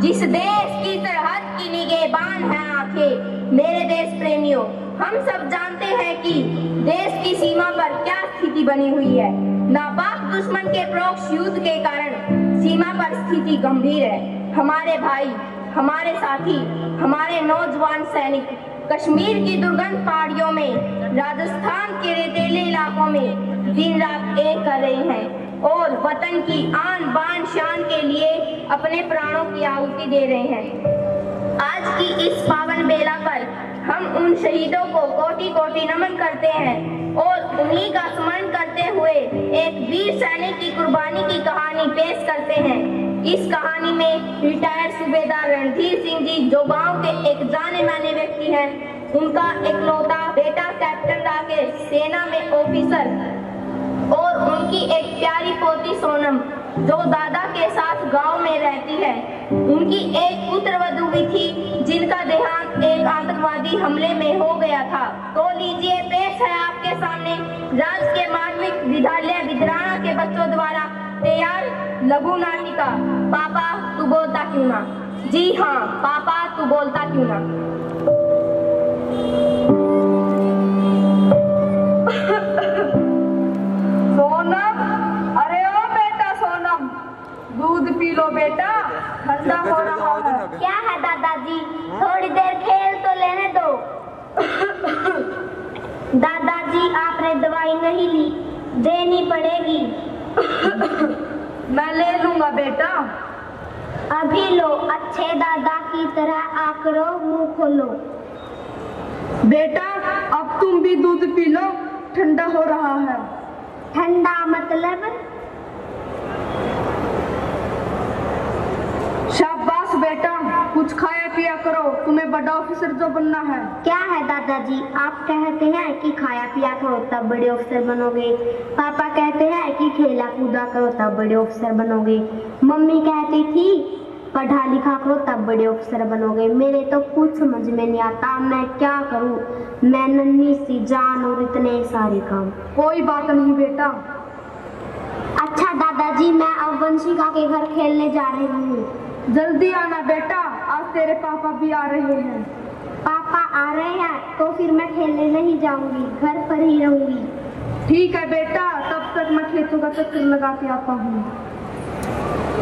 जिस देश की सरहद की निगहबान है आंखें। मेरे देश प्रेमियों, हम सब जानते हैं कि देश की सीमा पर क्या स्थिति बनी हुई है। नापाक दुश्मन के प्रॉक्सी युद्ध के कारण सीमा पर स्थिति गंभीर है। हमारे भाई, हमारे साथी, हमारे नौजवान सैनिक कश्मीर की दुर्गम पहाड़ियों में, राजस्थान के रेतीले इलाकों में दिन रात एक कर रहे हैं और वतन की आन बान शान के लिए अपने प्राणों की आहुति दे रहे हैं। आज की इस पावन बेला पर हम उन शहीदों को कोटि कोटि नमन करते हैं और उन्हीं का स्मरण करते हुए एक वीर सैनिक की कुर्बानी की कहानी पेश करते हैं। इस कहानी में रिटायर्ड सूबेदार रणधीर सिंह जी, जो गांव के एक जाने माने व्यक्ति हैं, उनका इकलौता बेटा कैप्टन राकेश, सेना में ऑफिसर, और उनकी एक प्यारी पोती सोनम, जो दादा के साथ गांव में रहती है। उनकी एक पुत्रवधू भी थी जिनका देहांत एक आतंकवादी हमले में हो गया था। तो लीजिए, पेश है आपके सामने राजकीय माध्यमिक विद्यालय बिदराना के बच्चों द्वारा तैयार लघु नाटिका पापा तू बोलता क्यों ना। जी हाँ, पापा तू बोलता क्यों ना। सोनम, अरे ओ बेटा सोनम, दूध पी लो बेटा, ठंडा हो रहा है। क्या है दादाजी, थोड़ी देर खेल तो लेने दो। दादाजी, आपने दवाई नहीं ली, देनी पड़ेगी। मैं ले लूंगा बेटा। अभी लो, अच्छे दादा की तरह आकरो, मुंह खोलो। बेटा, अब तुम भी दूध पी लो, ठंडा हो रहा है। ठंडा मतलब? शाबाश बेटा, कुछ खाया पिया करो, तुम्हें बड़ा ऑफिसर जो बनना है। क्या है दादाजी, आप कहते हैं कि खाया पिया करो तब बड़े ऑफिसर बनोगे। पापा कहते हैं कि खेला कूदा करो तब बड़े ऑफिसर बनोगे। मम्मी कहती थी पढ़ा लिखा करो तब बड़े ऑफिसर बनोगे। मेरे तो कुछ समझ में नहीं आता, मैं क्या करूं। मैं नन्ही सी जान और इतने सारे काम। कोई बात नहीं बेटा। अच्छा दादाजी, मैं अब वंशिका के घर खेलने जा रही हूँ। जल्दी आना बेटा, आज तेरे पापा भी आ रहे हैं। पापा आ रहे हैं तो फिर मैं खेलने नहीं जाऊंगी, घर पर ही रहूंगी। ठीक है बेटा, तब तक मैं खेतों का चक्कर लगा के आता हूँ।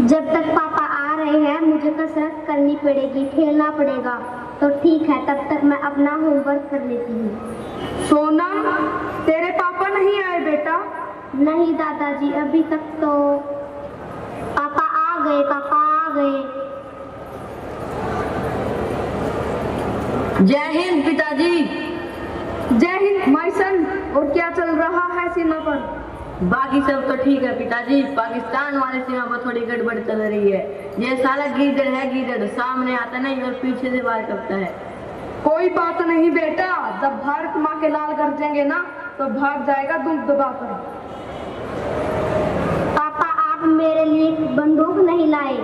जब तक पापा आ रहे हैं मुझे कसरत करनी पड़ेगी, खेलना पड़ेगा। तो ठीक है, तब तक मैं अपना होमवर्क कर लेती हूँ। सोनम, तेरे पापा नहीं आए बेटा? नहीं दादाजी, अभी तक तो। पापा आ गए, पापा आ गए। जय हिंद पिताजी। जय हिंद माय सन। और क्या चल रहा है सीमा पर? बाकी सब तो ठीक है पिताजी, पाकिस्तान वाले सीमा पर थोड़ी गड़बड़ चल रही है। ये साला गीदड़ है, गीदड़ सामने आता नहीं और पीछे से वार करता है। कोई बात नहीं बेटा, जब भारत माँ के लाल गरजेंगे ना तो भाग जाएगा दुम दबाकर। पापा, आप मेरे लिए बंदूक नहीं लाए।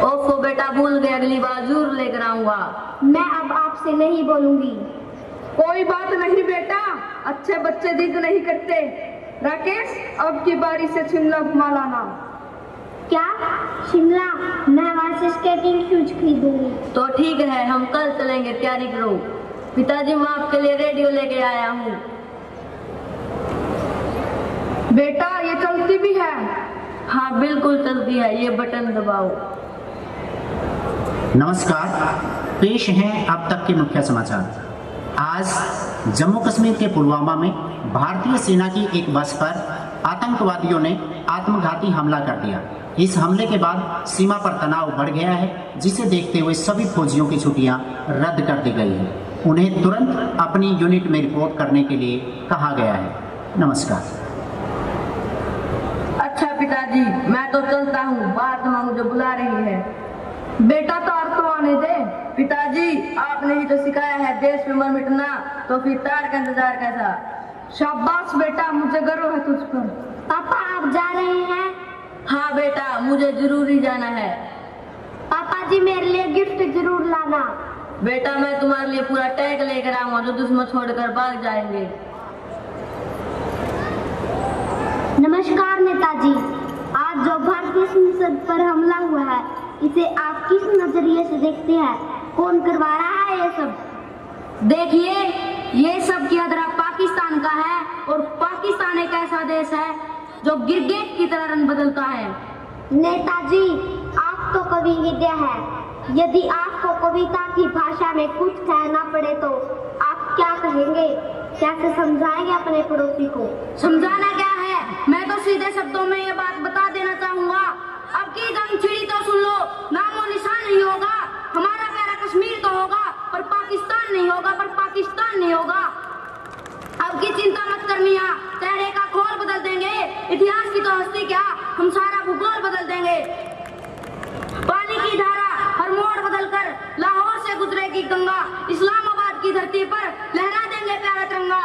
ओफो बेटा, भूल गए, अगली बार जरूर लेकर आऊंगा। मैं अब आपसे नहीं बोलूंगी। कोई बात नहीं बेटा, अच्छे बच्चे जिद नहीं करते। राकेश, अब की बारी से शिमला घुमा लाना। क्या शिमला? मैं वहाँ से स्केटिंग शूज खरीदूंगी। तो ठीक है, हम कल चलेंगे, तैयारी करो। पिताजी, मैं आपके लिए रेडियो लेके आया हूँ। बेटा, ये चलती भी है? हाँ बिल्कुल चलती है, ये बटन दबाओ। नमस्कार, पेश हैं अब तक के मुख्य समाचार। आज जम्मू कश्मीर के पुलवामा में भारतीय सेना की एक बस पर आतंकवादियों ने आत्मघाती हमला कर दिया। इस हमले के बाद सीमा पर तनाव बढ़ गया है, जिसे देखते हुए सभी फौजियों की छुट्टियां रद्द कर दी गई है। उन्हें तुरंत अपनी यूनिट में रिपोर्ट करने के लिए कहा गया है। नमस्कार। अच्छा पिताजी, मैं तो चलता हूँ, बाद में मुझे बुला रही है। बेटा, तार तो आने दे। पिताजी, आपने ही तो सिखाया है देश में मर मिटना, तो फिर तार का इंतजार कैसा। शाबाश बेटा, मुझे गर्व है तुझ पर। पापा, आप जा रहे हैं? हाँ बेटा, मुझे जरूरी जाना है। पापा जी, मेरे लिए गिफ्ट जरूर लाना। बेटा, मैं तुम्हारे लिए पूरा टैग लेकर आऊंगा, जो दुश्मन छोड़कर भाग जाएंगे। नमस्कार नेताजी, आज जो भारतीय संसद पर हमला हुआ है, इसे आप किस नजरिए से देखते हैं? कौन करवा रहा है ये सब? देखिए, ये सब की अदरा पाकिस्तान का है और पाकिस्तान एक ऐसा देश है जो गिरगिट की तरह रंग बदलता है। नेताजी, आप तो कवि विद्या है। यदि आपको कविता की भाषा में कुछ कहना पड़े तो आप क्या कहेंगे? कैसे समझाएंगे अपने पड़ोसी को? समझाना क्या है, मैं तो सीधे शब्दों में ये बात बता देना चाहूंगा। अब की जंग छिड़ी तो सुन लो, नामो निशान नहीं होगा। हमारा प्यारा कश्मीर तो होगा पर पाकिस्तान नहीं होगा, पर पाकिस्तान नहीं होगा। अब की चिंता मत कर मियां, चेहरे का खोल बदल देंगे। इतिहास की तो हस्ती क्या, हम सारा भूगोल बदल देंगे। पानी की धारा हर मोड़ बदल कर लाहौर से गुजरेगी गंगा। इस्लामाबाद की धरती पर लहरा देंगे प्यारा तिरंगा।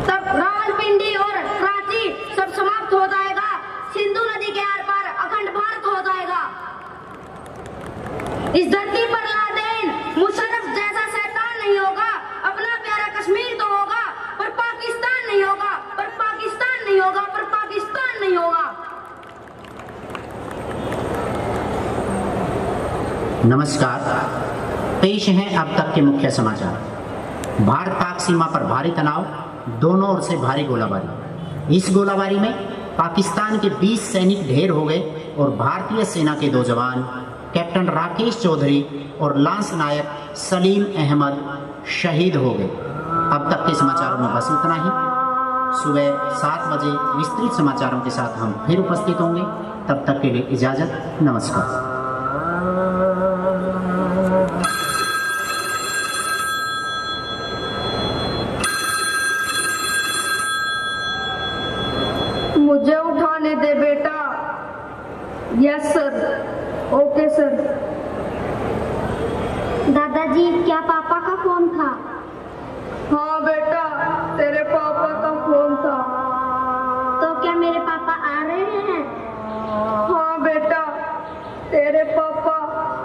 तब रावलपिंडी और कराची सब समाप्त हो जाएगा। सिंधु नदी के आर पार अखंड भारत हो जाएगा। इस धरती पर लादेन मुशर्रफ जैसा शैतान नहीं होगा। अपना प्यारा कश्मीर तो होगा पर पाकिस्तान नहीं होगा, पर पाकिस्तान नहीं होगा, पर पाकिस्तान नहीं होगा। नमस्कार, पेश हैं अब तक के मुख्य समाचार। भारत पाक सीमा पर भारी तनाव, दोनों ओर से भारी गोलाबारी। इस गोलाबारी में पाकिस्तान के 20 सैनिक ढेर हो गए और भारतीय सेना के 2 जवान कैप्टन राकेश चौधरी और लांस नायक सलीम अहमद शहीद हो गए। अब तक के समाचारों में बस इतना ही। सुबह 7 बजे विस्तृत समाचारों के साथ हम फिर उपस्थित होंगे। तब तक के लिए इजाजत, नमस्कार। मुझे उठाने दे बेटा। Yes sir, okay sir. दादाजी, क्या पापा का फोन था? हाँ बेटा, तेरे पापा का फोन था। तो क्या मेरे पापा आ रहे हैं? हाँ बेटा, तेरे पापा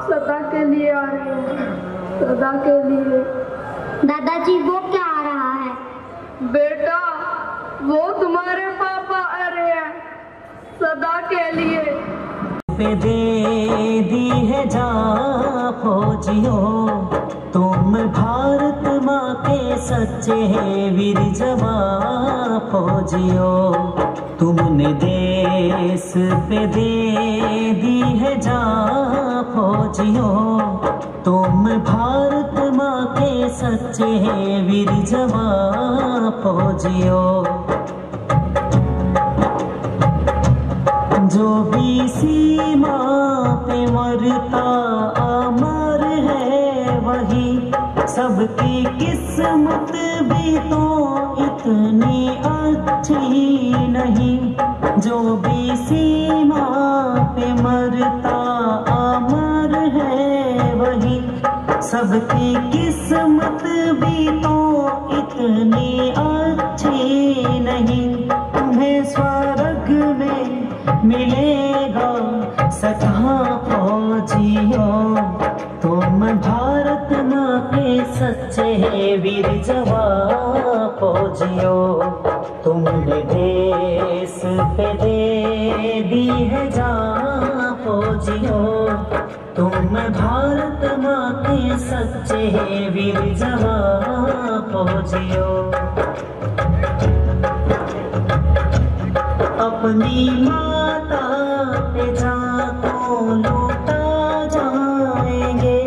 सदा के लिए आ रहे हैं, सदा के लिए। दादाजी, वो क्या आ रहा है? बेटा, वो तुम्हारे पापा आ रहे हैं, सदा के लिए। पे दे दी है जान फौजियों, तुम भारत माँ के सच्चे वीर जवान फौजियों। तुमने देश पे दे दी है जान फौजियों, तुम भारत माँ के सच्चे वीर जवान फौजियों। जो भी सीमा पे मरता अमर है वही, सबकी किस्मत भी तो इतनी अच्छी नहीं। जो भी सीमा पे मरता अमर है वही, सबकी किस्मत भी तो इतनी अच्छी नहीं। तुम्हें स्वर्ग में मिलेगा सदा फौजियों, तुम भारत माँ के सच्चे वीर जवान फौजियों। तुमने देश पे दे दी है जान फौजियों, तुम भारत माँ के सच्चे वीर जवान फौजियों। अपनी माता पे जान लूटा जाएंगे,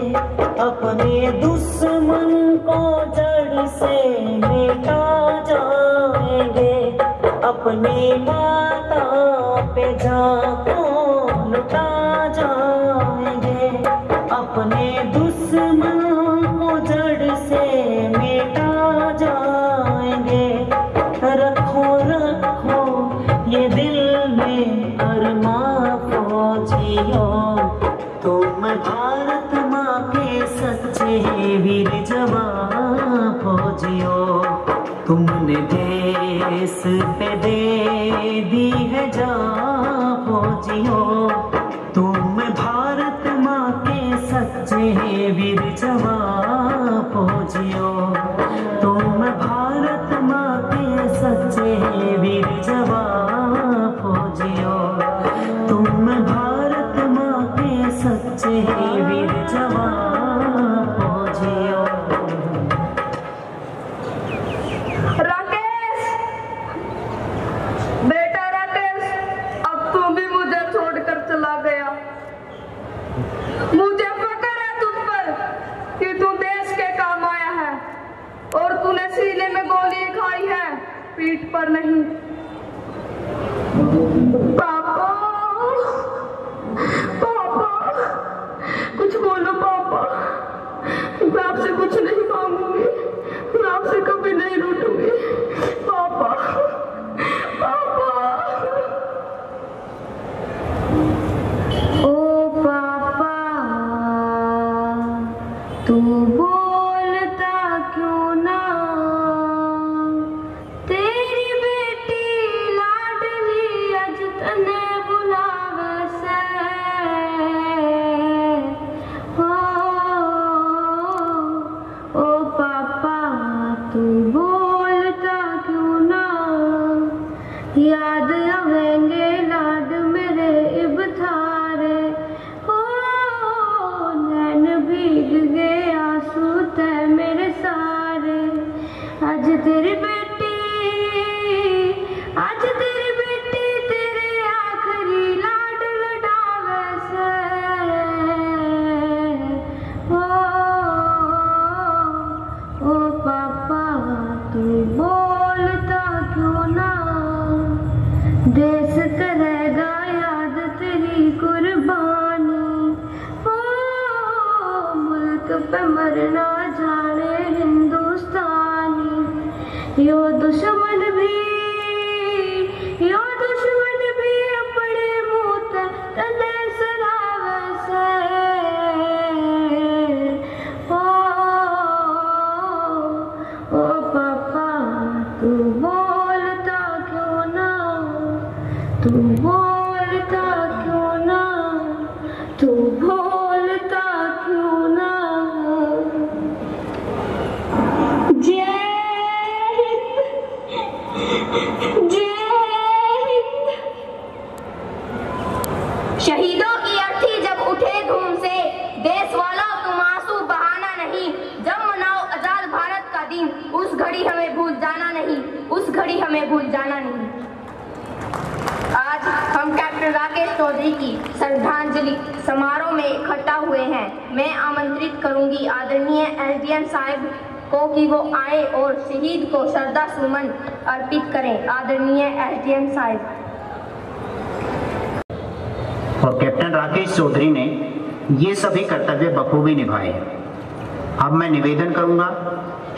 अपने दुश्मन को जड़ से मिटा जाएंगे। अपनी माता पे जान लूटा जाएंगे, अपने दुश्मन को जड़ से मिटा जाएंगे। रखो रखो ये दिल में अरमां फौजियों, तुम भारत माँ के सच्चे वीर जवान फौजियों। तुमने देश पे दे दी है जान फौजियों, तुम भारत माँ के सच्चे वीर जवान फौजियों। तुम भारत माँ के सच्चे वीर जवान फौजियों। तुम आवेंगे लाड मेरे इब थारे, हो नैन भीग गए आंसू ते मेरे सारे। आज तेरी बेटी तेरे आखिरी लाड लडावे से, ओ पापा तू बोलता क्यों ना, देश करेगा याद तेरी कुर्बानी, ओ मुल्क पे मरना जाने हिंदुस्तानी। यो दुश्मन भी अपने मुँह तले सरावे से, ओ पापा तू बोलता क्यों ना, तू बोलता क्यों ना, तू बोलता क्यों ना। जय हिंद, जय हिंद। शहीदों की अर्थी जब उठे धूम से, देश वालों तुम आंसू बहाना नहीं। जब मनाओ आजाद भारत का दिन, उस घड़ी हमें भूल जाना नहीं, उस घड़ी हमें भूल जाना नहीं। आज हम कैप्टन राकेश चौधरी की श्रद्धांजलि समारोह में इकट्ठा हुए हैं। मैं आमंत्रित करूंगी आदरणीय एसडीएम साहब को कि वो आए और शहीद को श्रद्धा सुमन अर्पित करें। आदरणीय एसडीएम साहब। और कैप्टन राकेश चौधरी ने ये सभी कर्तव्य बखूबी निभाए हैं। अब मैं निवेदन करूंगा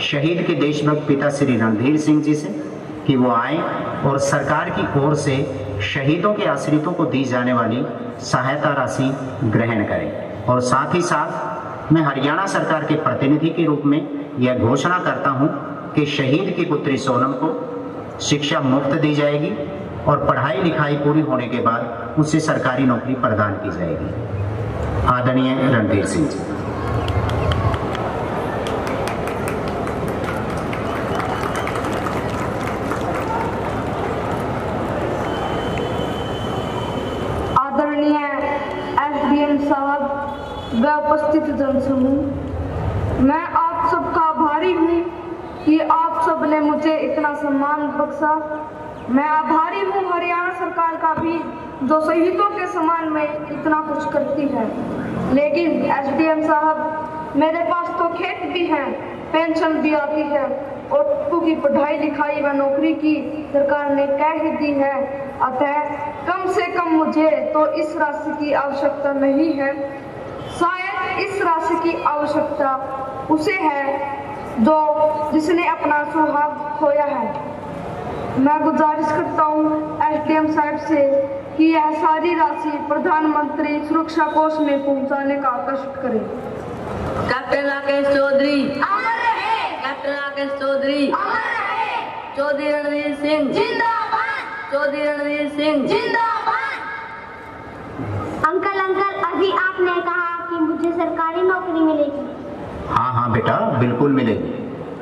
शहीद के देशभक्त पिता श्री रणधीर सिंह जी से कि वो आए और सरकार की ओर से शहीदों के आश्रितों को दी जाने वाली सहायता राशि ग्रहण करें। और साथ ही साथ मैं हरियाणा सरकार के प्रतिनिधि के रूप में यह घोषणा करता हूं कि शहीद की पुत्री सोनम को शिक्षा मुफ्त दी जाएगी और पढ़ाई लिखाई पूरी होने के बाद उसे सरकारी नौकरी प्रदान की जाएगी। आदरणीय रणधीर सिंह जी। आदरणीय एसडीएम साहब व उपस्थित जनसमूह, मैं आप सबका आभारी हूँ कि आप सब ने मुझे इतना सम्मान बख्शा। मैं आभारी हूँ हरियाणा सरकार का भी, जो शहीदों के सम्मान में इतना कुछ करती है। लेकिन एसडीएम साहब, मेरे पास तो खेत भी हैं, पेंशन भी आती है और बच्चों की पढ़ाई लिखाई व नौकरी की सरकार ने कह ही दी है। अतः कम से कम मुझे तो इस राशि की आवश्यकता नहीं है। शायद इस राशि की आवश्यकता उसे है जिसने अपना सुहाग खोया है। मैं गुजारिश करता हूँ एसडीएम साहब से कि यह सारी राशि प्रधानमंत्री सुरक्षा कोष में पहुँचाने का कष्ट करें। कैप्टन राकेश चौधरी अमर रहे, कैप्टन राकेश चौधरी अमर रहे, चौधरी रणधीर सिंह जिंदाबाद, चौधरी रणधीर सिंह जिंदाबाद। अंकल अभी आपने कहा कि मुझे सरकारी नौकरी मिलेगी। हाँ हाँ बेटा, बिल्कुल मिलेगी।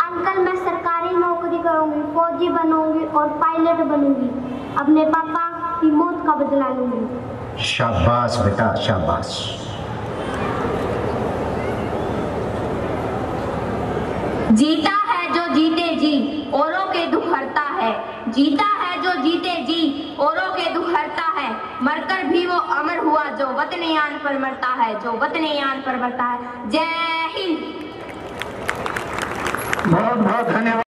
अंकल, मैं सरकारी नौकरी करूंगी, फौजी बनूंगी और पायलट बनूंगी। अपने पापा की मौत का बदला लूंगी। शाबाश बेटा, शाबाश। जीता है जो जीते जी, औरों के दुख हरता है। जीता है जो जीते जी, औरों के दुख हरता है। मरकर भी वो अमर हुआ जो वतन-ए-आन पर मरता है, जो वतन-ए-आन पर मरता है। जय हिंद। बहुत बहुत धन्यवाद।